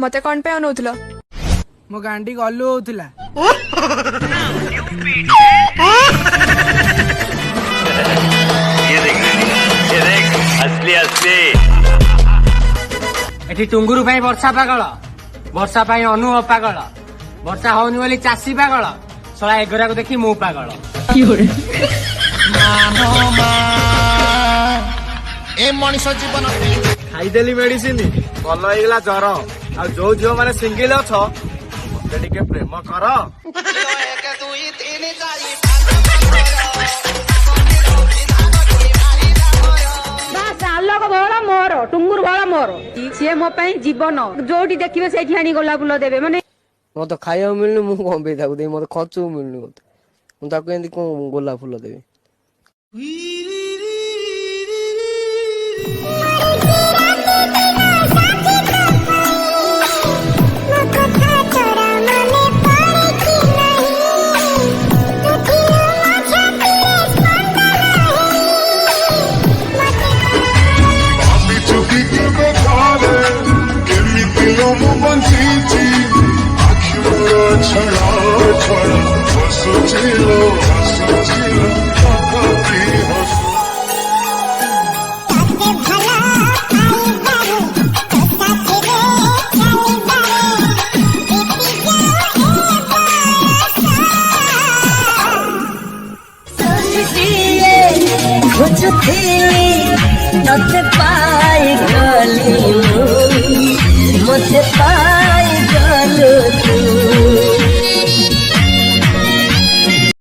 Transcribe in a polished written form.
मते कौन पे अनौथिल मो गांडी गलु होउथिला ये देख असली असली एठी टुंगुरु भाई वर्षा पागल वर्षा पाई अनुभव पागल वर्षा होनी बोली चाषी पागल सला एगरा को देखी मु पागल ए मनीष जीवन खाईदेली मेडिसिन भल होगा जर आ जो झील मैंने सिंगल अछ मते टिके प्रेम कर आलोक भल मोर टुंगुर भल मोर सी मो जीवन जो देखिए से गोलाप फुल देवे माने मत खाया मिलनी मु कौन पे दे मत खर्च मिलनी मत मुझे कौन गोलाप फुल देवी मत पाई गली